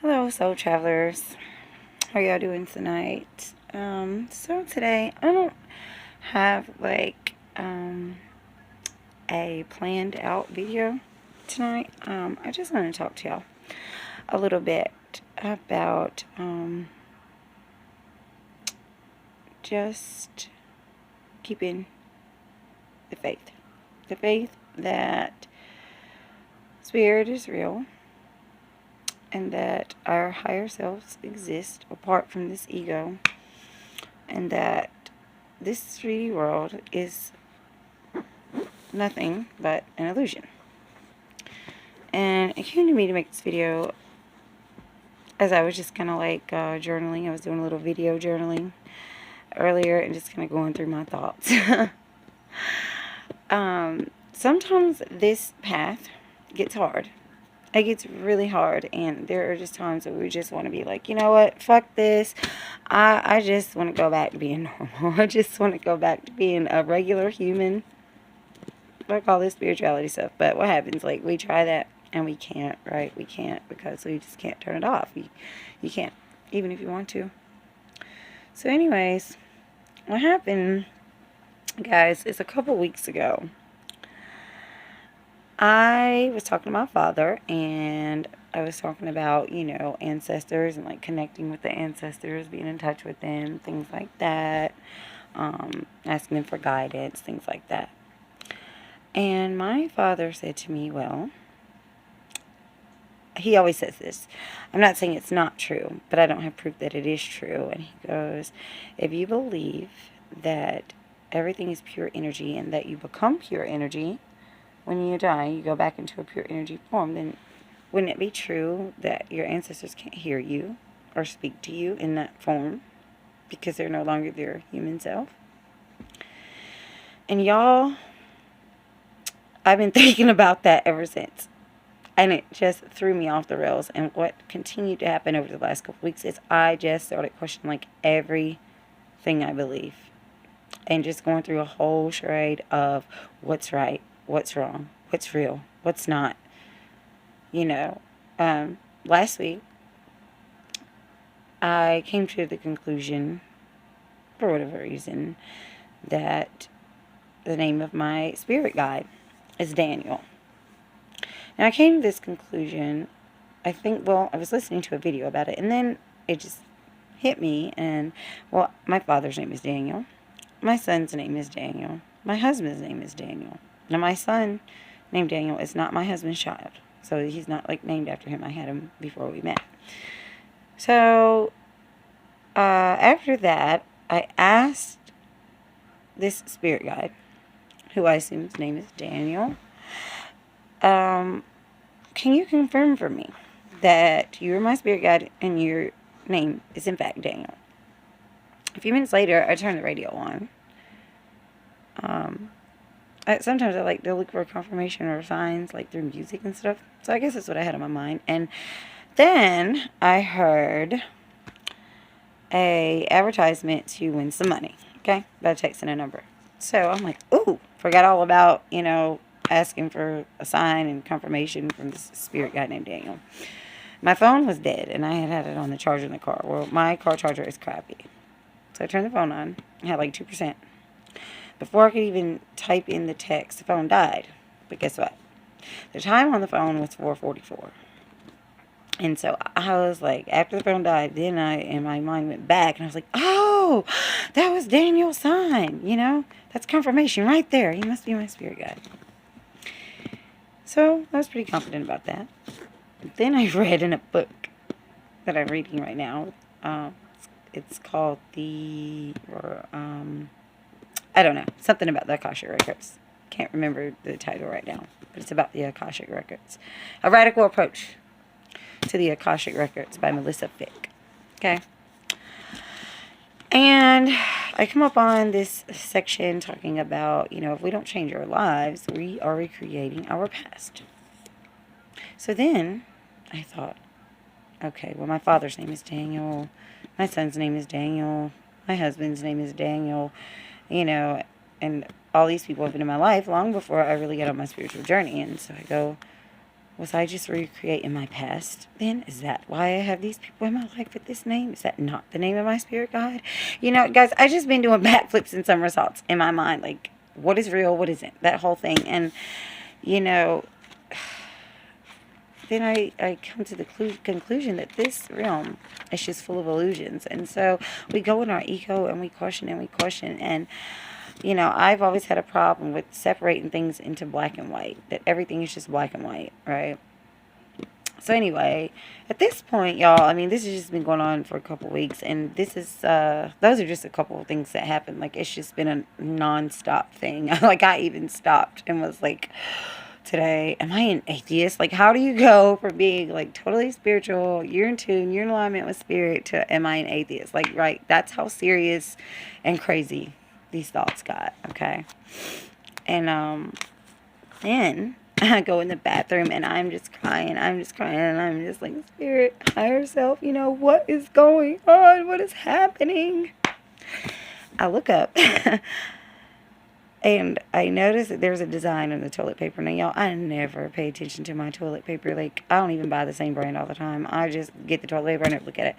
Hello, soul travelers. How y'all doing tonight? So today I don't have a planned out video tonight. I just want to talk to y'all a little bit about just keeping the faith. The faith that spirit is real and that our higher selves exist apart from this ego, and that this 3D world is nothing but an illusion. And it came to me to make this video as I was just kind of journaling. I was doing a little video journaling earlier and just kind of going through my thoughts. Sometimes this path gets hard. It gets really hard, and there are just times that we just want to be like, you know what, fuck this. I just want to go back to being normal. I just want to go back to being a regular human. I call this spirituality stuff, but what happens, like, we try that, and we can't, right? We can't, because we just can't turn it off. You can't, even if you want to. So anyways, what happened, guys, is a couple weeks ago, I was talking to my father, and I was talking about, ancestors and, like, connecting with the ancestors, being in touch with them, things like that, asking them for guidance, things like that. And my father said to me, well, he always says this. I'm not saying it's not true, but I don't have proof that it is true. And he goes, if you believe that everything is pure energy and that you become pure energy, when you die, you go back into a pure energy form, then wouldn't it be true that your ancestors can't hear you or speak to you in that form because they're no longer their human self? And y'all, I've been thinking about that ever since. And it just threw me off the rails. And what continued to happen over the last couple weeks is I just started questioning, like, everything I believe. And just going through a whole charade of what's right, what's wrong, what's real, what's not. Last week, I came to the conclusion, for whatever reason, that the name of my spirit guide is Daniel. And I came to this conclusion, I was listening to a video about it, and then it just hit me, and, well, my father's name is Daniel. My son's name is Daniel. My husband's name is Daniel. Now, my son, named Daniel, is not my husband's child. So, he's not, like, named after him. I had him before we met. So, after that, I asked this spirit guide, who I assume his name is Daniel, can you confirm for me that you're my spirit guide and your name is in fact Daniel? A few minutes later, I turned the radio on. Sometimes I like to look for confirmation or signs, like, through music and stuff. So I guess that's what I had on my mind. And then I heard a advertisement to win some money, okay, by texting a number. So I'm like, ooh, forgot all about, asking for a sign and confirmation from this spirit guy named Daniel. My phone was dead, and I had it on the charger in the car. Well, my car charger is crappy. So I turned the phone on. I had like 2%. Before I could even type in the text, the phone died. But guess what? The time on the phone was 4:44. And so I was like, after the phone died, then my mind went back, and I was like, oh, that was Daniel's sign, That's confirmation right there. He must be my spirit guide. So I was pretty confident about that. Then I read in a book that I'm reading right now. It's called I don't know, something about the Akashic Records. Can't remember the title right now, but it's about the Akashic Records. A Radical Approach to the Akashic Records by Melissa Fick. Okay. And I come up on this section talking about, if we don't change our lives, we are recreating our past. So then I thought, okay, well, my father's name is Daniel. My son's name is Daniel. My husband's name is Daniel. And all these people have been in my life long before I really got on my spiritual journey. And so I go, Was I just recreating my past then? Is that why I have these people in my life with this name? Is that not the name of my spirit guide? You know, guys, I just been doing backflips and somersaults in my mind. Like, what is real? What isn't? That whole thing. And, you know, then I come to the conclusion that this realm is just full of illusions. And so we go in our ego and we question and we question. And, you know, I've always had a problem with separating things into black and white. That everything is just black and white, right? So anyway, at this point, y'all, I mean, this has just been going on for a couple weeks. And this is, those are just a couple of things that happened. Like, it's just been a non-stop thing. Like, I even stopped and was like, today, am I an atheist? Like, how do you go from being like totally spiritual, you're in tune, you're in alignment with spirit, to am I an atheist? Like, right, that's how serious and crazy these thoughts got. Okay. And then I go in the bathroom and I'm just crying, and I'm just like, spirit, higher self, you know, what is going on? What is happening? I look up and I noticed that there's a design on the toilet paper. Now, y'all, I never pay attention to my toilet paper. Like, I don't even buy the same brand all the time. I just get the toilet paper and I never look at it.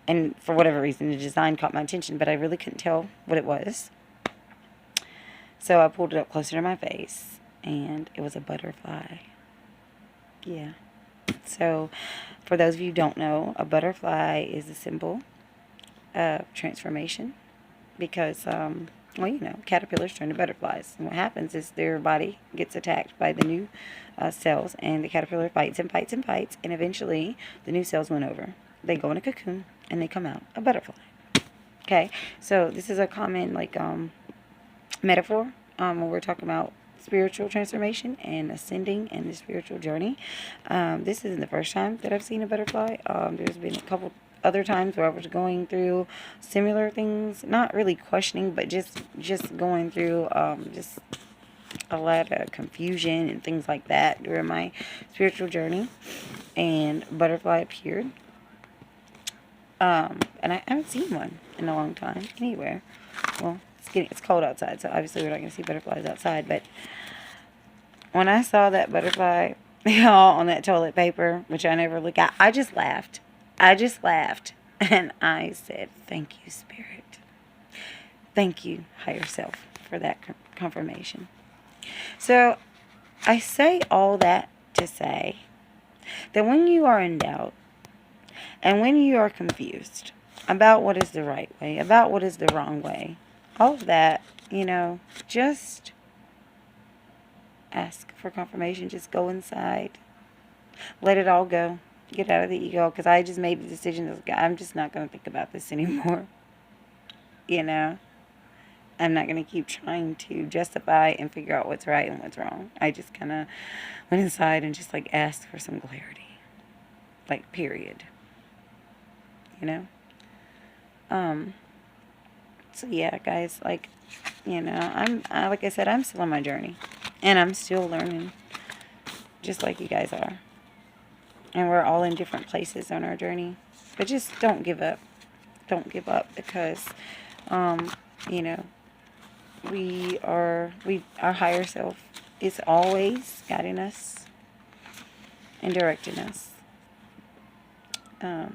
And for whatever reason, the design caught my attention, but I really couldn't tell what it was. So I pulled it up closer to my face, and it was a butterfly. Yeah. So, for those of you who don't know, a butterfly is a symbol of transformation. Because, well, you know, caterpillars turn to butterflies. And what happens is their body gets attacked by the new cells, and the caterpillar fights and fights and fights, and eventually the new cells win over. They go in a cocoon, and they come out a butterfly. Okay? So, this is a common, like, metaphor when we're talking about spiritual transformation and ascending and the spiritual journey. This isn't the first time that I've seen a butterfly. There's been a couple other times where I was going through similar things, not really questioning, but just going through just a lot of confusion and things like that during my spiritual journey, and butterfly appeared. And I haven't seen one in a long time anywhere. Well, it's cold outside, so obviously we're not going to see butterflies outside, but when I saw that butterfly on that toilet paper, which I never look at, I just laughed. And I said, thank you, Spirit. Thank you, higher self, for that confirmation. So I say all that to say that when you are in doubt and when you are confused about what is the right way, about what is the wrong way, all of that, you know, just ask for confirmation. Just go inside. Let it all go. Get out of the ego, because I just made the decision that I'm just not going to think about this anymore. You know, I'm not going to keep trying to justify and figure out what's right and what's wrong. I just kind of went inside and just like asked for some clarity, like, period. You know. So yeah, guys, like, you know, like I said, I'm still on my journey, and I'm still learning, just like you guys are. And we're all in different places on our journey. But just don't give up. Don't give up, because, you know, our higher self is always guiding us and directing us. There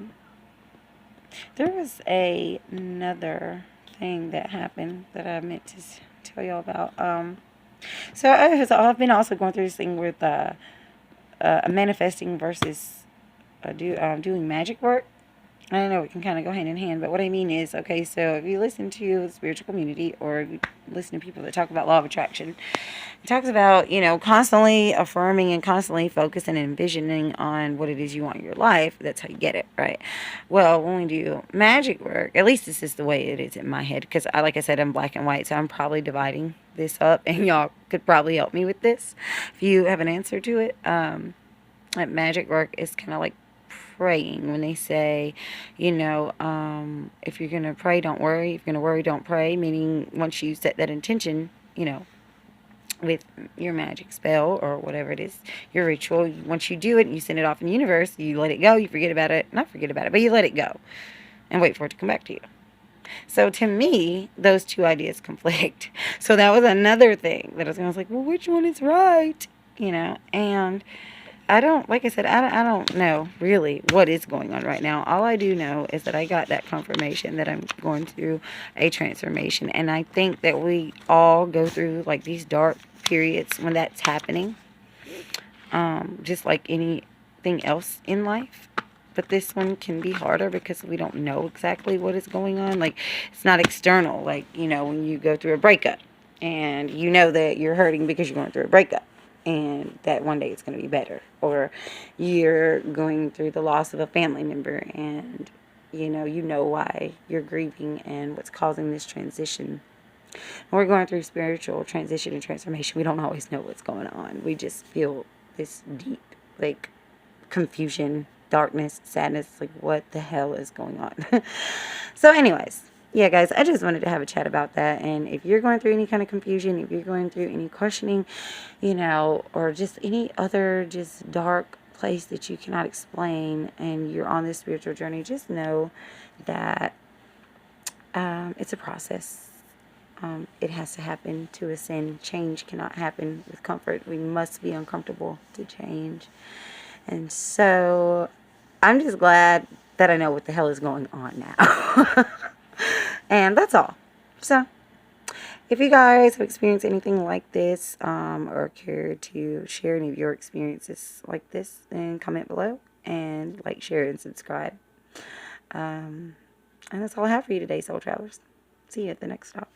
was another thing that happened that I meant to tell y'all about. So I've been also going through this thing with manifesting versus doing magic work. I know it can kind of go hand in hand, but what I mean is, okay, so if you listen to the spiritual community, or if you listen to people that talk about law of attraction, it talks about, you know, constantly affirming and constantly focusing and envisioning on what it is you want in your life. That's how you get it, right? Well, when we do magic work, at least this is the way it is in my head, because like I said, I'm black and white, so I'm probably dividing this up, and y'all could probably help me with this if you have an answer to it. Like, magic work is kind of like praying. When they say, you know, if you're going to pray, don't worry. If you're going to worry, don't pray. Meaning, once you set that intention, you know, with your magic spell or whatever it is, your ritual, once you do it and you send it off in the universe, you let it go, you forget about it. Not forget about it, but you let it go and wait for it to come back to you. So to me, those two ideas conflict. So that was another thing that I was like, well, which one is right? You know, and I don't, like I said, I don't know really what is going on right now. All I do know is that I got that confirmation that I'm going through a transformation. And I think that we all go through like these dark periods when that's happening. Just like anything else in life. But this one can be harder because we don't know exactly what is going on. Like, it's not external. Like, you know, when you go through a breakup and you know that you're hurting because you're going through a breakup and that one day it's going to be better. Or you're going through the loss of a family member and, you know why you're grieving and what's causing this transition. When we're going through spiritual transition and transformation, we don't always know what's going on. We just feel this deep, like, confusion, darkness, sadness, like what the hell is going on. So anyways, yeah guys, I just wanted to have a chat about that. And if you're going through any kind of confusion, if you're going through any questioning, or just any other just dark place that you cannot explain and you're on this spiritual journey, just know that it's a process. It has to happen to ascend. Change cannot happen with comfort. We must be uncomfortable to change. And so I'm just glad that I know what the hell is going on now. And that's all. So if you guys have experienced anything like this, or care to share any of your experiences like this, then comment below and like, share, and subscribe. And that's all I have for you today, Soul Travelers. See you at the next stop.